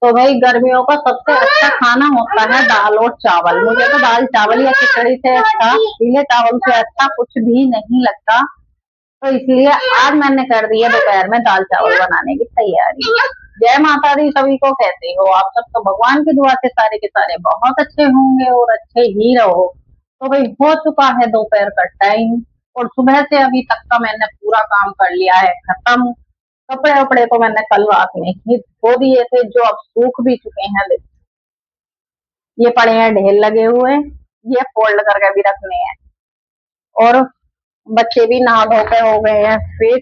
तो भाई गर्मियों का सबसे अच्छा खाना होता है दाल और चावल। मुझे तो दाल चावल या खिचड़ी से अच्छा, पीले चावल से अच्छा कुछ भी नहीं लगता। तो इसलिए आज मैंने कर दी है दोपहर में दाल चावल बनाने की तैयारी। जय माता दी सभी को कहते हो। आप सब तो भगवान की दुआ से सारे के सारे बहुत अच्छे होंगे और अच्छे ही रहो। तो भाई हो चुका है दोपहर का टाइम और सुबह से अभी तक का मैंने पूरा काम कर लिया है खत्म। कपड़े वपड़े तो मैंने कल रात में ही धो दिए थे, जो अब सूख भी चुके हैं। ये पड़े हैं ढेर लगे हुए, ये फोल्ड करके भी रखने हैं। और बच्चे भी नहा धो के हो गए हैं फिर।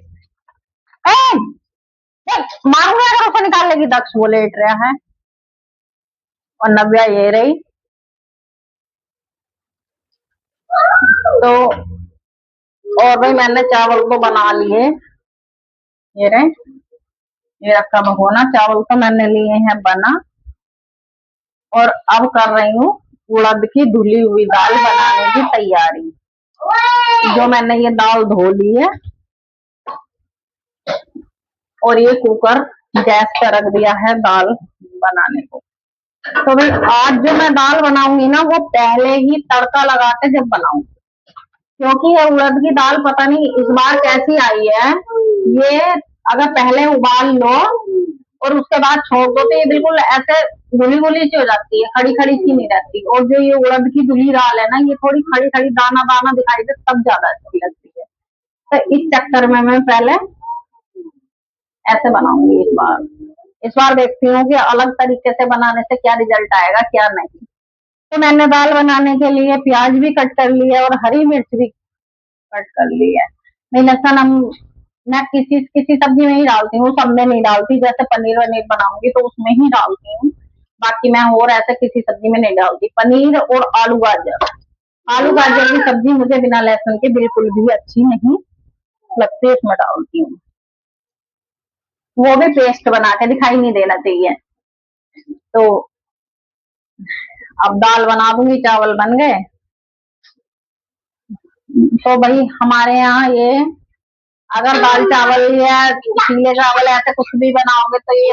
मारूंगा अगर उसको निकाल लेगी। दक्ष वो लेट रहा है और नव्या ये रही। तो और भाई मैंने चावल तो बना लिए, ये रहे, ये रखा भगोना। चावल तो मैंने लिए हैं बना और अब कर रही हूँ उड़द की धुली हुई दाल बनाने की तैयारी। जो मैंने ये दाल धो ली है और ये कुकर गैस पर रख दिया है दाल बनाने को। तो भाई आज जो मैं दाल बनाऊंगी ना वो पहले ही तड़का लगा के जब बनाऊंगी, क्योंकि ये उड़द की दाल पता नहीं इस बार कैसी आई है। ये अगर पहले उबाल लो और उसके बाद छोड़ दो तो ये बिल्कुल ऐसे गुली गुली सी हो जाती है, खड़ी खड़ी सी नहीं रहती। और जो ये उड़द की धुली दाल है ना, ये थोड़ी खड़ी खड़ी दाना दाना दिखाई दे तब ज्यादा अच्छी लगती है। तो इस चक्कर में मैं पहले ऐसे बनाऊंगी इस बार देखती हूँ कि अलग तरीके से बनाने से क्या रिजल्ट आएगा क्या नहीं। तो मैंने दाल बनाने के लिए प्याज भी कट कर लिया और हरी मिर्च भी कट कर ली है। नहीं लहसुन हम मैं किसी किसी सब्जी में ही डालती हूँ, सब में नहीं डालती। जैसे पनीर वनीर बनाऊंगी तो उसमें ही डालती हूँ, बाकी मैं और ऐसे किसी सब्जी में नहीं डालती। पनीर और आलू गाजर की सब्जी मुझे बिना लहसुन के बिल्कुल भी अच्छी नहीं लगती, उसमें डालती हूँ। वो भी पेस्ट बना के दिखाई नहीं देना चाहिए। तो अब दाल बना दूंगी, चावल बन गए। तो भाई हमारे यहाँ ये अगर दाल चावल या पीले चावल ऐसे कुछ भी बनाओगे तो ये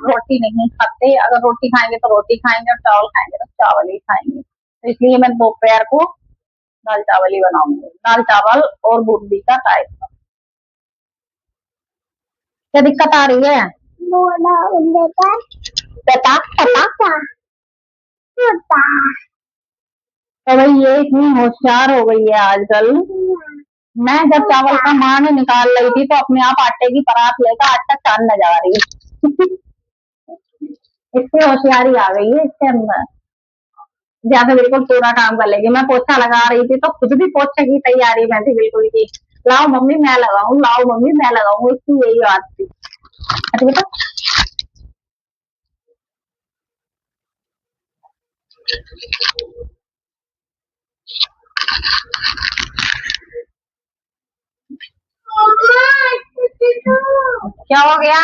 रोटी नहीं खाते। अगर रोटी खाएंगे तो रोटी खाएंगे और चावल खाएंगे तो चावल ही खाएंगे। तो इसलिए मैं दोपहर को दाल चावल ही बनाऊंगी, दाल चावल और बूंदी का रायता। क्या दिक्कत आ रही है? पता पता तो भाई ये इतनी होशियार हो गई है आजकल। मैं जब चावल का मान निकाल रही थी तो अपने आप आटे की परात लेकर आटा छानने जा रही है। इससे होशियारी आ गई है इसके अंदर। जैसे बिल्कुल पूरा काम कर लेगी। मैं पोछा लगा रही थी तो खुद भी पोछे की तैयारी में थी बिल्कुल की। लाओ मम्मी मैं लगाऊं, लाओ मम्मी मैं लगाऊं, इसकी यही बात थी। अच्छा बेटा क्या हो गया?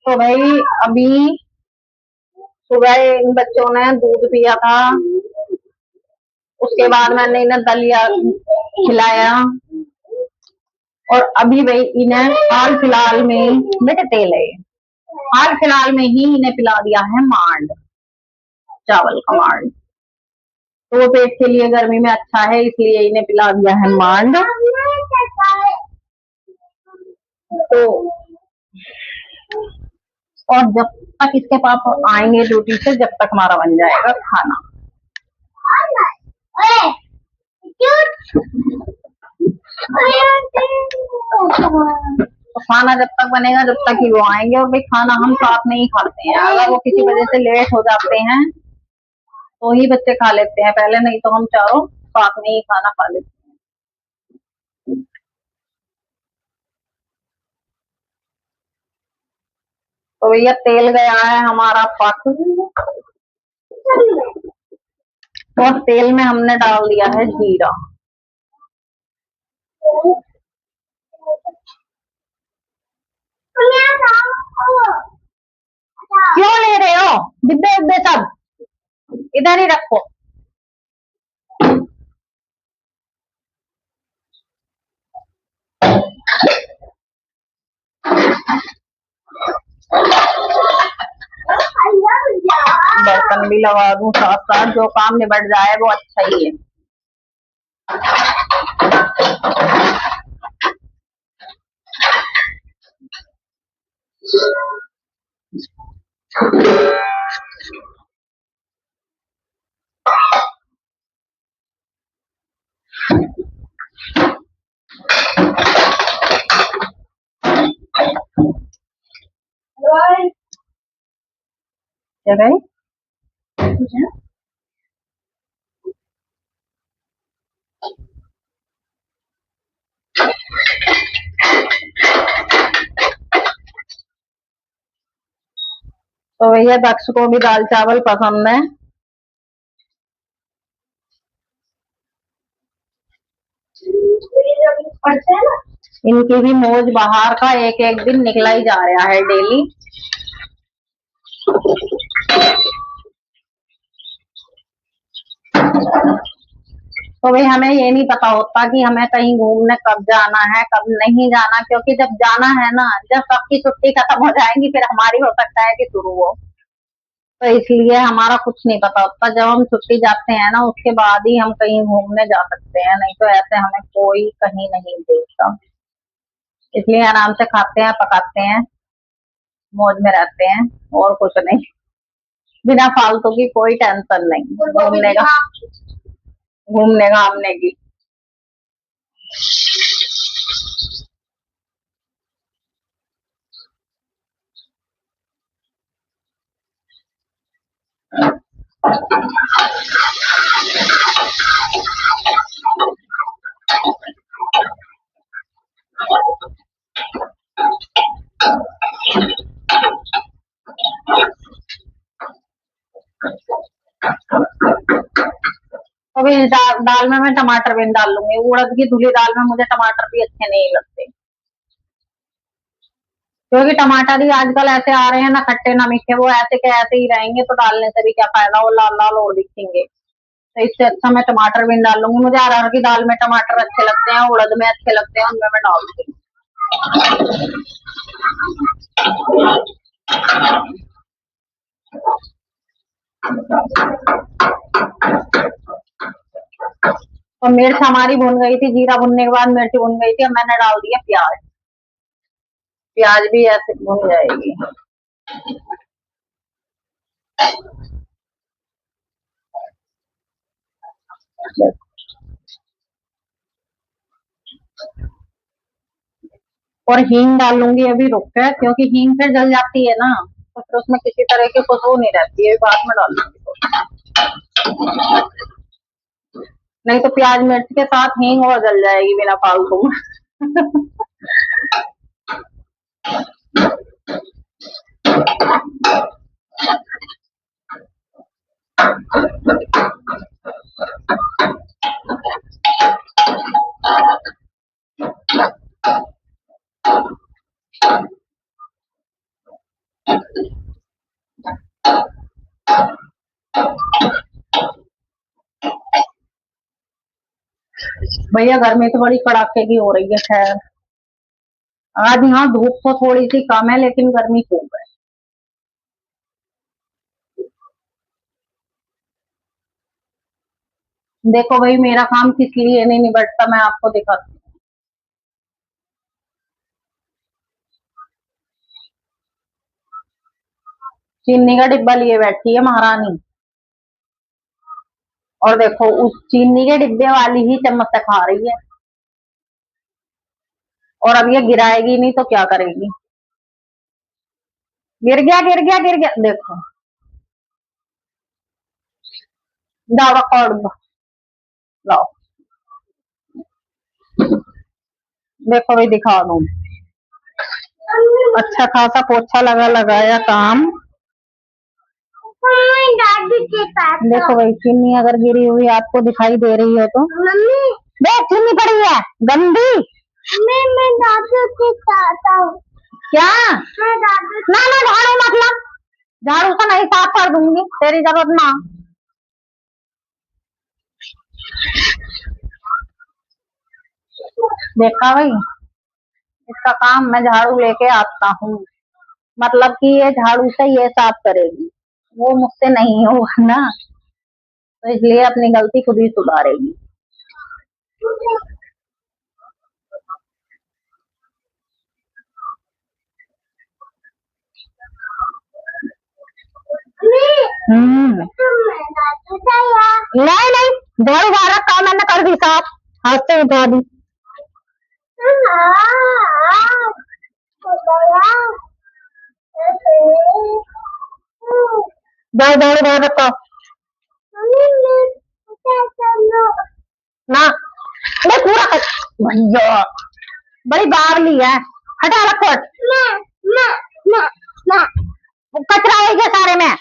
तो भाई अभी सुबह इन बच्चों ने दूध पिया था, उसके बाद मैंने इन्हें दलिया खिलाया और अभी भाई इन्हें हाल फिलहाल में बेटे तेल है, हाल फिलहाल में ही इन्हें पिला दिया है मांड, चावल का मांड। तो वो पेट के लिए गर्मी में अच्छा है इसलिए इन्हें पिला दिया है मांड। तो और जब तक इसके पापा आएंगे ड्यूटी से, जब तक हमारा बन जाएगा खाना। तो खाना जब तक बनेगा जब तक ही वो आएंगे। और भाई खाना हम साथ में ही खाते हैं। अगर वो किसी वजह से लेट हो जाते हैं तो ही बच्चे खा लेते हैं पहले, नहीं तो हम चारों साथ में ही खाना खा लेते हैं। तो भैया तेल गया है हमारा पक और तेल में हमने डाल दिया है जीरा। क्यों ले रहे हो? डिब्बे उब्बे सब इधर ही रखो। बर्तन भी लगा दूं साथ साथ, जो काम निबट जाए वो अच्छा ही है। क्या कहें? तो भैया दक्ष को भी दाल चावल पसंद है। इनकी भी मौज बाहर का एक एक दिन निकला ही जा रहा है डेली। तो भाई हमें ये नहीं पता होता कि हमें कहीं घूमने कब जाना है कब नहीं जाना, क्योंकि जब जाना है ना, जब सबकी छुट्टी खत्म हो जाएगी फिर हमारी हो सकता है कि शुरू हो। तो इसलिए हमारा कुछ नहीं पता होता। जब हम छुट्टी जाते हैं ना उसके बाद ही हम कहीं घूमने जा सकते हैं, नहीं तो ऐसे हमें कोई कहीं नहीं देखता। इसलिए आराम से खाते हैं, पकाते हैं, मौज में रहते हैं, और कुछ नहीं। बिना फालतू की कोई टेंशन नहीं घूमने घामने की। अभी दाल में मैं टमाटर भी डाल लूंगी। उड़द की धुली दाल में मुझे टमाटर भी अच्छे नहीं लगते, क्योंकि टमाटर ही आजकल ऐसे आ रहे हैं ना, खट्टे ना मीठे, वो ऐसे के ऐसे ही रहेंगे, तो डालने से भी क्या फायदा, वो लाल लाल और दिखेंगे। तो इससे अच्छा मैं टमाटर भी डाल लूंगी। मुझे अरहर की दाल में टमाटर अच्छे लगते हैं, उड़द में अच्छे लगते हैं, उनमें मैं डाल दूंगी। और मिर्च हमारी भुन गई थी, जीरा भुनने के बाद मिर्च भुन गई थी, अब मैंने डाल दिया प्याज। प्याज भी ऐसे भुन जाएगी। और हींग डालूंगी अभी रुक कर, क्योंकि हींग फिर जल जाती है ना, तो फिर उसमें किसी तरह की खुशबू नहीं रहती है, बाद में डालूंगी। नहीं तो प्याज मिर्च के साथ हींग और जल जाएगी बिना फालतू में। भैया गर्मी तो बड़ी कड़ाके की हो रही है। खैर आज यहाँ धूप तो थोड़ी सी कम है, लेकिन गर्मी खूब है। देखो भाई मेरा काम किस लिए नहीं निबटता, मैं आपको दिखाती हूँ। चीनी का डिब्बा लिए बैठी है महारानी, और देखो उस चीनी के डिब्बे वाली ही चम्मच से खा रही है। और अब ये गिराएगी नहीं तो क्या करेगी? गिर गया गिर गया गिर गया, देखो। जाओ कर लाओ। देखो भाई दिखा दूं, अच्छा खासा पोछा लगा लगाया काम। देखो भाई चीनी अगर गिरी हुई आपको दिखाई दे रही है तो देख, चीनी पड़ी है गंदी। मैं दादू को चाहता हूँ। क्या? मैं दादू ना ना, झाड़ू मतलब झाड़ू से नहीं साफ कर दूंगी, तेरी जरूरत ना। देखा भाई, इसका काम मैं झाड़ू लेके आता हूँ, मतलब कि ये झाड़ू से ये साफ करेगी। वो मुझसे नहीं होगा ना, तो इसलिए अपनी गलती खुद ही सुधारेगी। हम्म, नहीं नहीं, झाड़ू बाहर रखा, मैंने कर दी साफ, हाथ से उठा दी। जाओ झाड़ू बाहर रखो ना, मैं पूरा भैया बड़ी बावली है, हटा रखो, कचरा है क्या सारे में।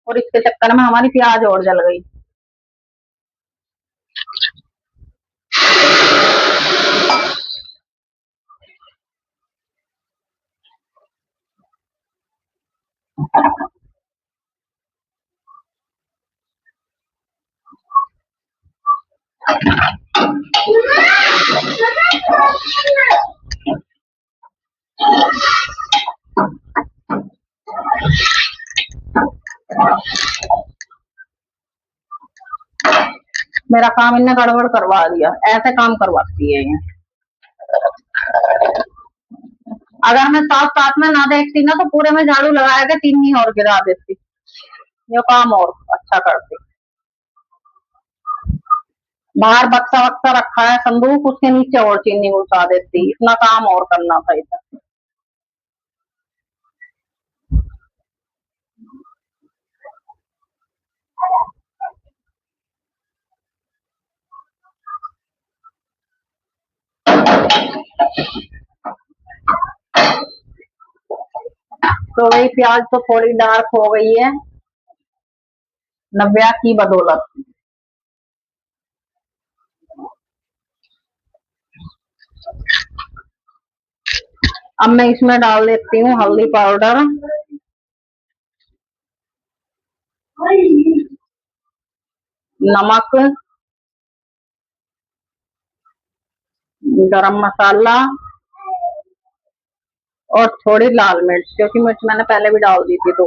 और इसके चक्कर में हमारी प्याज और जल गई। मेरा काम इनने गड़बड़ करवा दिया, ऐसे काम करवाती है ये। अगर मैं साथ साथ में ना देखती ना तो पूरे में झाड़ू लगाया के 3 ही और गिरा देती, ये काम और अच्छा करती। बाहर बक्सा वक्सा रखा है संदूक, उसके नीचे और चीनी घुसा देती, इतना काम और करना था इधर। तो वही प्याज तो थोड़ी डार्क हो गई है नव्या की बदौलत। अब मैं इसमें डाल देती हूँ हल्दी पाउडर, नमक, गरम मसाला और थोड़ी लाल मिर्च, क्योंकि मिर्च मैंने पहले भी डाल दी थी, तो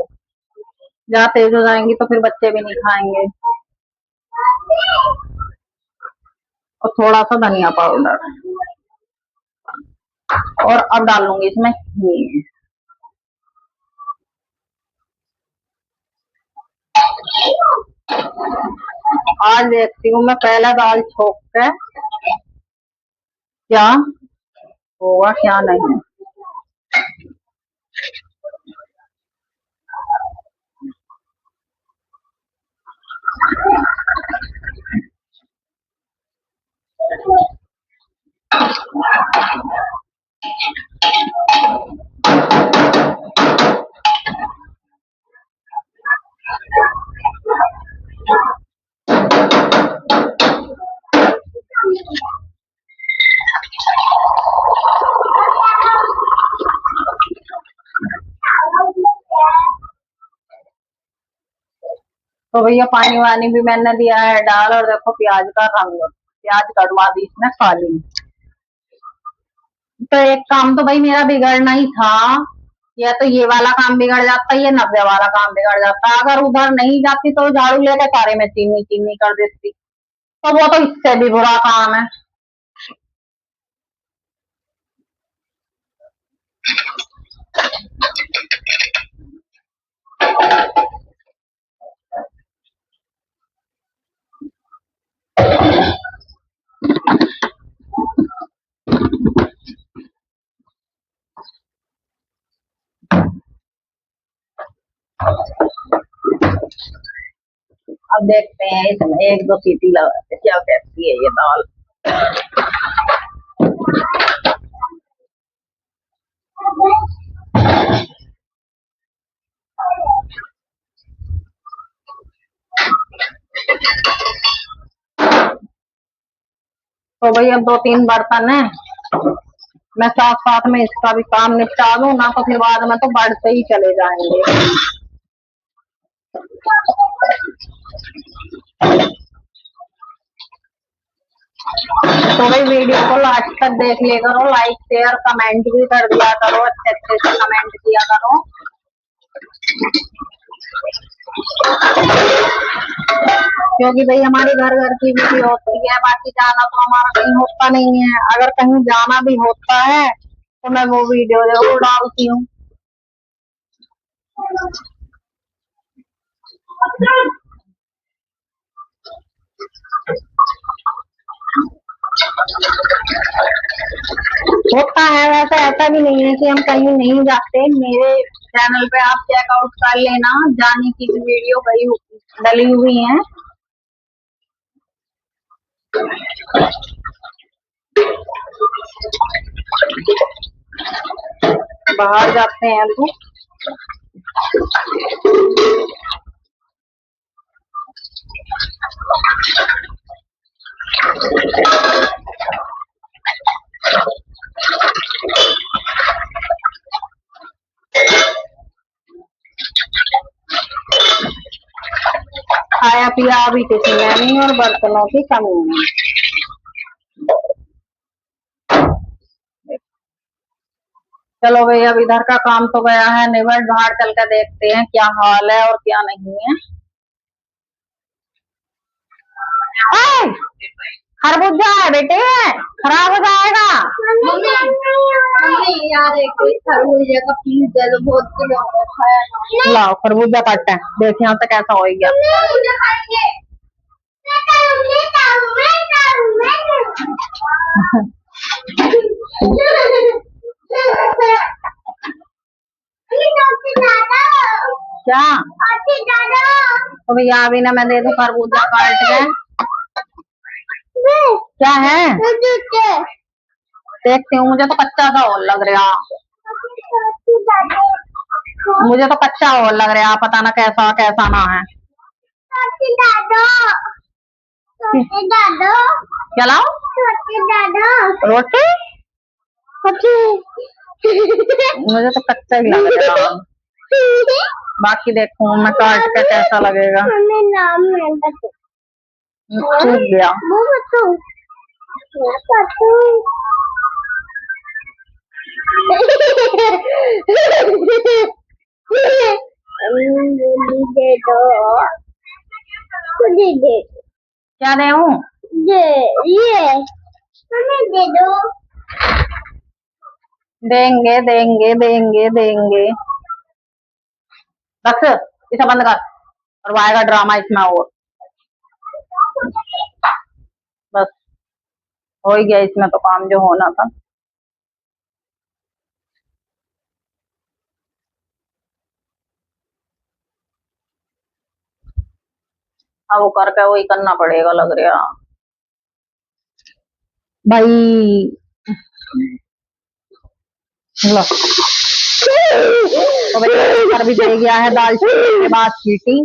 ज्यादा तेज हो जाएंगी तो फिर बच्चे भी नहीं खाएंगे। और थोड़ा सा धनिया पाउडर, और अब डाल लूंगी इसमें घी। आज देखती हूँ मैं पहला दाल छोक के क्या होगा क्या नहीं। तो भैया पानी वानी भी मैंने दिया है डाल, और देखो प्याज का रंग, प्याज कटवा दी इसमें काली। तो एक काम तो भाई मेरा बिगड़ना ही था, या तो ये वाला काम बिगड़ जाता, ये नब्बे वाला काम बिगड़ जाता। अगर उधर नहीं जाती तो झाड़ू लेके सारे में चीनी चीनी कर देती, तो वो तो इससे भी बुरा काम है। अब देखते हैं इसमें एक दो सीटी लगाते क्या कहती है ये दाल। तो भाई अब 2-3 बर्तन है, मैं साथ साथ में इसका भी काम निपटा दूं ना, तो फिर बाद में तो बढ़ते ही चले जाएंगे। तो भाई वीडियो को लास्ट तक देख लिया करो, लाइक शेयर कमेंट भी कर दिया करो, अच्छे अच्छे से कमेंट किया करो। क्योंकि भाई हमारी घर घर की वीडियो होती है, बाकी जाना तो हमारा कहीं होता नहीं है। अगर कहीं जाना भी होता है तो मैं वो वीडियो जरूर डालती हूँ। होता है वैसे, ऐसा भी नहीं है कि हम कहीं नहीं जाते। मेरे चैनल पे आप चेकआउट कर लेना, जाने की भी वीडियो गई डली हुई है। बाहर जाते हैं तो खाया पिया अभी किसी ने नहीं और बर्तनों की कमी नहीं। चलो भाई, अब इधर का काम तो गया है निबट, बाहर चल कर देखते हैं क्या हाल है और क्या नहीं है। खरबूजा है बेटे, खराब हो जाएगा। मम्मी यार एक खरबूजे का पीस दे दो, बहुत दिनों हो गए खाया। लाओ खरबूजा काटते हैं, देख यहाँ से कैसा हो गया। क्या तो भैया अभी ना मैं दे दूं खरबूजा काट के? क्या है देखती हूँ, मुझे तो कच्चा सा और लग रहा, मुझे तो कच्चा और लग रहा, पता ना कैसा कैसा ना है। चलाओ रोटी, मुझे तो कच्चा ही लग रहा, बाकी देखूं मैं काट के कैसा लगेगा। सूख गया। दे दो, क्या दे ये दे दो। देंगे देंगे देंगे देंगे। बस इसे बंद कर, और आएगा ड्रामा इसमें और। बस हो ही गया इसमें तो काम जो होना था। अब वो करके वही करना पड़ेगा लग रहा भाई। लो तो भाई भी दे गया है दाल के बाद सीटी।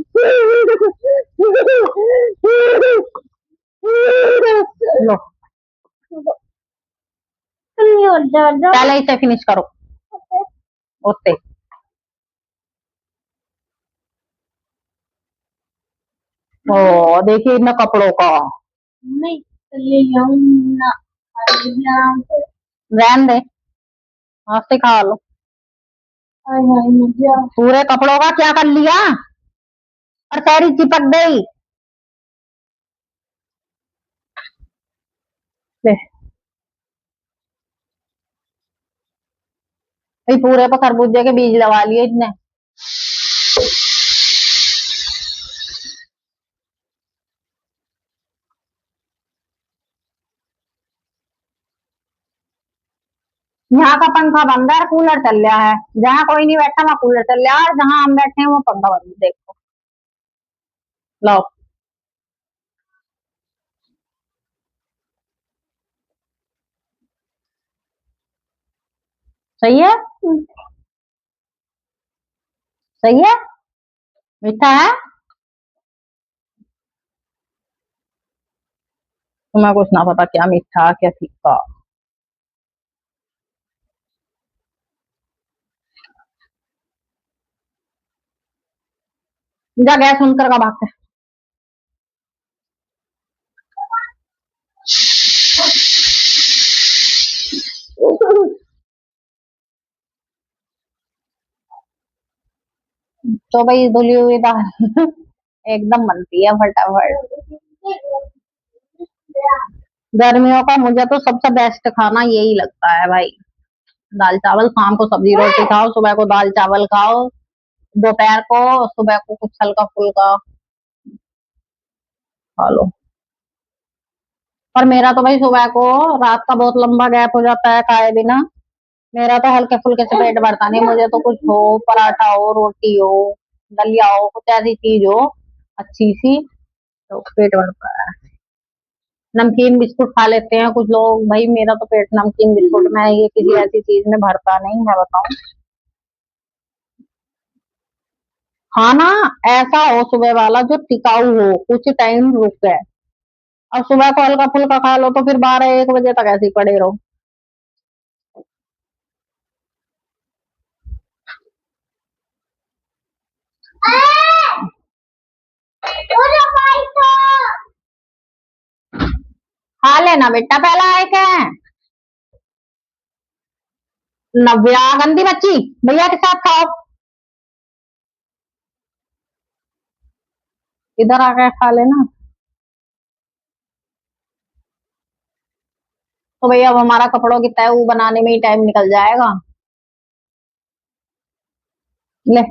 लो पहले इसे फिनिश करो उससे। ओ देखिए इन कपड़ों का नहीं रहन दे, हाथ से खा लो। पूरे कपड़ों का क्या कर लिया और सारी चिपक गई। भाई पूरे पर खरबूजे के बीज लगा लिए इसने। यहाँ का पंखा बंद है, कूलर चल रहा है। जहाँ कोई नहीं बैठा वहाँ कूलर चल रहा है, और जहाँ हम बैठे हैं वो पंखा बंद। देखो लो सही है, सही है, मीठा है। तुम्हें कुछ ना पता क्या मीठा क्या फीका। जा गैस बंद कर का भाग। तो भाई धुली हुई दाल एकदम बनती है फटाफट। गर्मियों का मुझे तो सबसे बेस्ट खाना यही लगता है भाई, दाल चावल। शाम को सब्जी रोटी खाओ, सुबह को दाल चावल खाओ, दोपहर को, सुबह को कुछ हल्का फुल्का खा लो। पर मेरा तो भाई सुबह को, रात का बहुत लंबा गैप हो जाता है खाए बिना। मेरा तो हल्के फुल्के से पेट भरता नहीं, मुझे तो कुछ हो, पराठा हो, रोटी हो, दलिया हो, कुछ ऐसी चीज हो अच्छी सी, तो पेट भरता है। नमकीन बिस्कुट खा लेते हैं कुछ लोग, भाई मेरा तो पेट नमकीन बिस्कुट में, ये किसी ऐसी चीज में भरता नहीं, मैं बताऊं। खाना ऐसा हो सुबह वाला जो टिकाऊ हो, कुछ टाइम रुक गए। अब सुबह को हल्का फुल्का खा लो तो फिर 12-1 बजे तक ऐसे ही पड़े रहो। खा लेना बेटा, पहला आए क्या है। नव्या गंदी बच्ची, भैया के साथ खाओ, इधर आकर खा लेना। तो भैया अब हमारा कपड़ों की तय वो बनाने में ही टाइम निकल जाएगा। ले,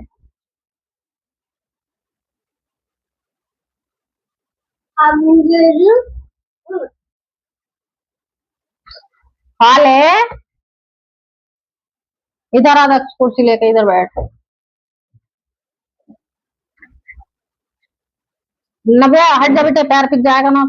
खा ले, इधर आ, कुर्सी लेके इधर बैठ। नव्या हट जा बेटे, पैर पिट जाएगा ना।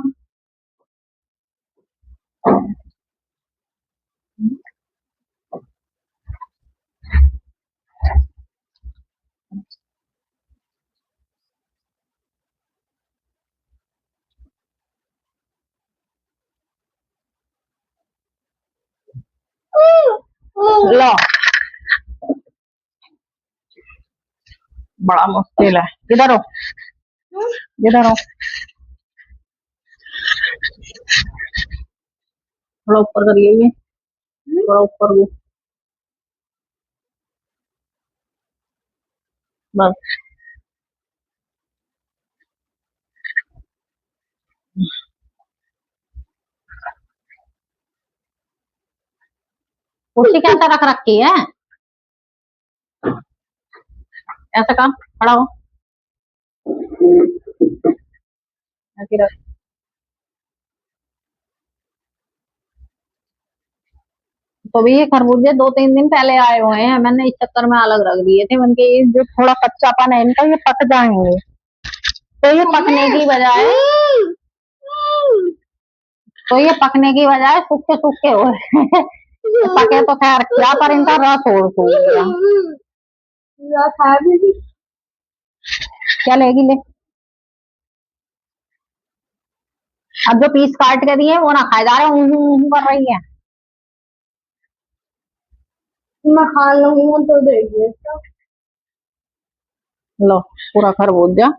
लो, बड़ा मुश्किल है, इधर हो, इधर हो, थोड़ा ऊपर करिए ये, थोड़ा ऊपर वो, बस। कुर्सी कैसे रख रखी है, ऐसा काम, खड़ा हो, ऐसी रख। तो भी ये खरबूजे 2-3 दिन पहले आए हुए हैं, मैंने इस चक्कर में अलग रख दिए थे, मन के ये जो थोड़ा कच्चापन है इनका, ये पक जाएंगे। तो ये पकने की बजाय, तो ये पकने की बजाय सूखे सूखे हो रहे पके तो खैर क्या, पर इनका रस और सूख गया। क्या लेगी ले, अब जो पीस काट के दिए वो ना खाए जा रहे, कर रही है। मैं खा लूंगी तो देखिए, लो पूरा खरबूजा।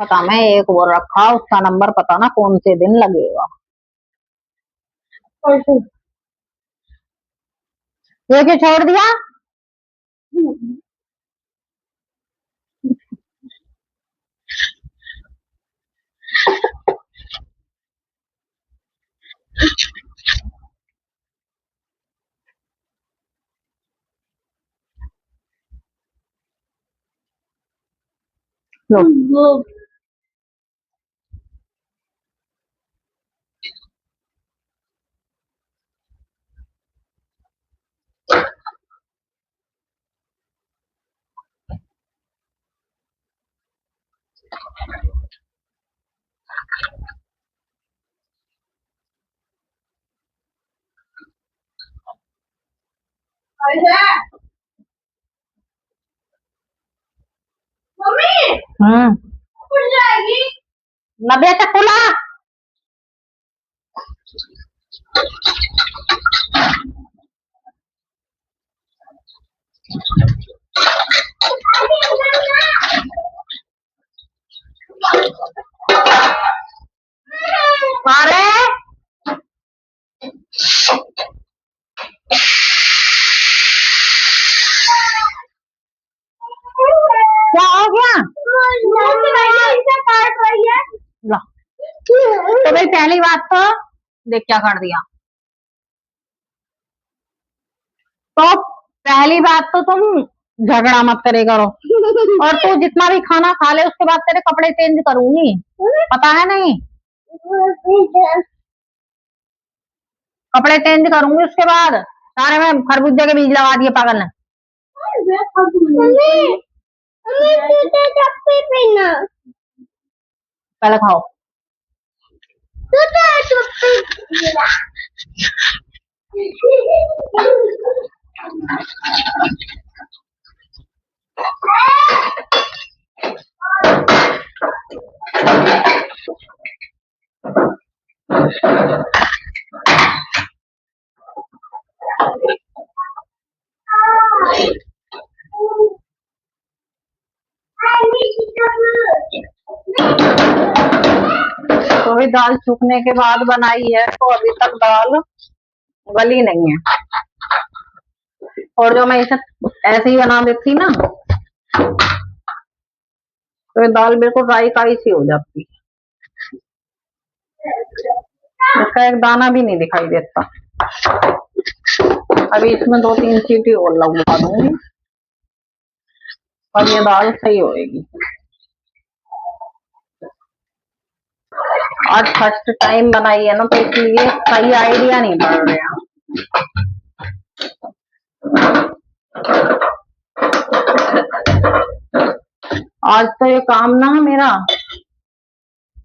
पता मैं एक वो रखा, उसका नंबर पता ना कौन से दिन लगेगा। ये क्यों छोड़ दिया। लो, हम्म, नब्बे तक खुला। अरे क्या पहली बात तो देख क्या कर दिया। तो पहली बात तो तुम झगड़ा मत करे करो, और तू जितना भी खाना खा ले उसके बाद तेरे कपड़े चेंज करूंगी, पता है नहीं? कपड़े चेंज करूंगी उसके बाद। सारे में खरबूजे के बीज लगा दिए पागल ने। पहले खाओ। तो भी दाल सूखने के बाद बनाई है, तो अभी तक दाल गली नहीं है। और जो मैं इसे ऐसे ही बना देती ना, तो ये दाल बिल्कुल राई काई सी हो जाती, इसका एक दाना भी नहीं दिखाई देता। अभी इसमें 2-3 सीटी और लगवा दूंगी और ये दाल सही होएगी। आज फर्स्ट टाइम बनाई है ना, तो इसलिए सही आइडिया नहीं बढ़ रहा। आज तो ये काम ना मेरा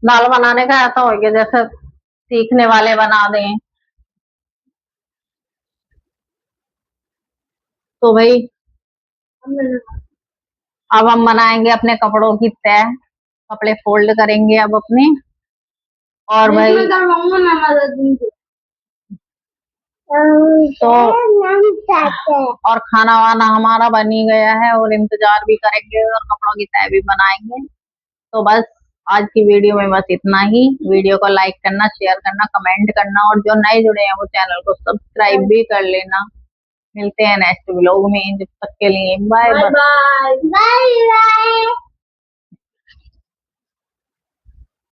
दाल बनाने का ऐसा हो गया जैसे सीखने वाले बना दें। तो भाई अब हम बनाएंगे अपने कपड़ों की तय, कपड़े फोल्ड करेंगे अब अपने, और भाई तो और खाना वाना हमारा बन ही गया है, और इंतजार भी करेंगे और कपड़ों की तय भी बनाएंगे। तो बस आज की वीडियो में बस इतना ही। वीडियो को लाइक करना, शेयर करना, कमेंट करना, और जो नए जुड़े हैं वो चैनल को सब्सक्राइब भी कर लेना। मिलते हैं नेक्स्ट व्लॉग में, जब तक के लिए बाय बाय।